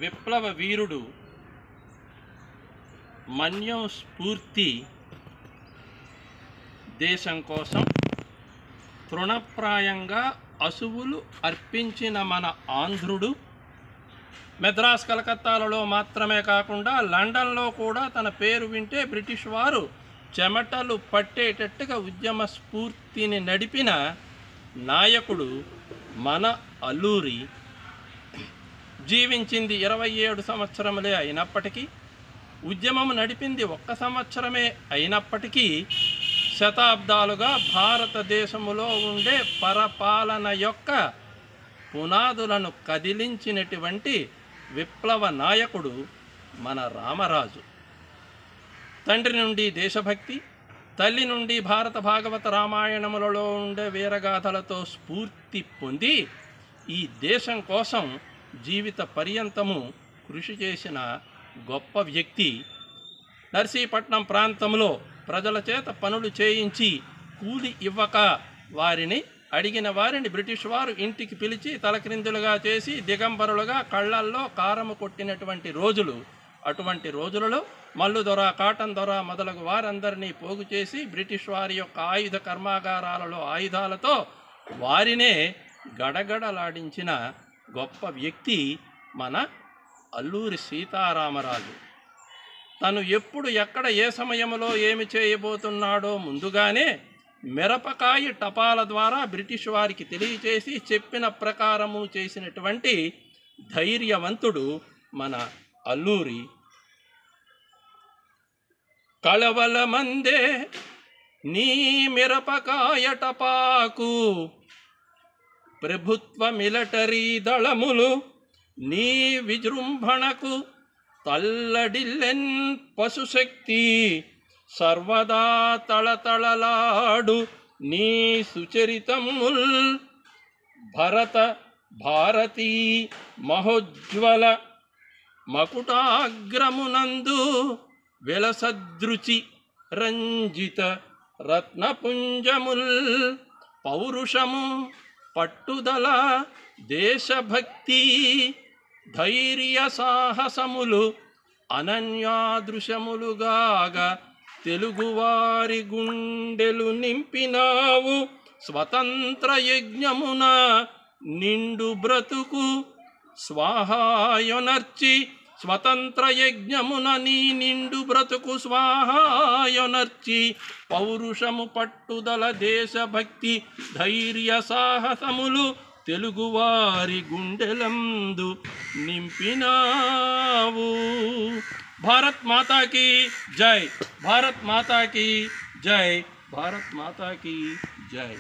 విప్లవ వీరుడు మన్యం స్ఫూర్తి దేశం కోసం తృణప్రాయంగా అసువులు అర్పించిన మన ఆంధ్రుడు మెద్రాస్ కలకత్తాలలో మాత్రమే కాకుండా లండన్లో కూడా తన పేరు వింటే బ్రిటిష్ వారు చెమటలు పట్టేటట్టుగా ఉద్యమ స్ఫూర్తిని నడిపిన నాయకుడు మన అల్లూరి. జీవించింది 27 సంవత్సరములే అయినప్పటికీ, ఉద్యమం నడిపింది 1 సంవత్సరమే అయినప్పటికీ, శతాబ్దాలుగా భారతదేశములో ఉండే పరపాలన యొక్క పునాదులను కదిలించినటువంటి విప్లవ నాయకుడు మన రామరాజు. తండ్రి నుండి దేశభక్తి, తల్లి నుండి భారత భాగవత రామాయణములలో ఉండే వీరగాథలతో స్ఫూర్తి పొంది ఈ దేశం కోసం జీవిత పర్యంతము కృషి చేసిన గొప్ప వ్యక్తి. నర్సీపట్నం ప్రాంతంలో ప్రజల చేత పనులు చేయించి కూలి ఇవ్వక అడిగిన వారిని బ్రిటిష్ వారు ఇంటికి పిలిచి తలక్రిందులుగా చేసి దిగంబరులుగా కళ్ళల్లో కారము కొట్టినటువంటి రోజులు. అటువంటి రోజులలో మల్లుదొర, కాటన్ దొర మొదలగు వారందరినీ పోగు చేసి బ్రిటిష్ వారి యొక్క ఆయుధ కర్మాగారాలలో ఆయుధాలతో వారినే గడగడలాడించిన గొప్ప వ్యక్తి మన అల్లూరి సీతారామరాజు. తను ఎప్పుడు ఎక్కడ ఏ సమయంలో ఏమి చేయబోతున్నాడో ముందుగానే మిరపకాయ టపాల ద్వారా బ్రిటిష్ వారికి తెలియచేసి చెప్పిన ప్రకారము చేసినటువంటి ధైర్యవంతుడు మన అల్లూరి. కళవల మందే నీ మిరపకాయ టపాకు, ప్రభుత్వ మిలిటరీ దళములు నీ విజృంభణకు తల్లడిల్లెన్ పశుశక్తి, సర్వదా తళతళలాడు నీ సుచరితముల్, భరత భారతీ మహోజ్వల మకుటాగ్రమునందు విలసదృచి రంజిత రత్నపుంజముల్, పౌరుషము పట్టుదల దేశభక్తి ధైర్య సాహసములు అనన్యాదృశములుగాగా తెలుగువారి గుండెలు నింపినావు. స్వతంత్ర యజ్ఞమున నిండు బ్రతుకు స్వాహాయొనర్చి, స్వతంత్ర యజ్ఞమున నీ నిండు బ్రతుకు స్వాహాయొనర్చి, పౌరుషము పట్టుదల దేశభక్తి ధైర్య సాహసములు తెలుగువారి గుండెలందు నింపినావు. భారత్ మాతా కీ జై, భారత్ మాతా కీ జై, భారత్ మాతా కీ జై.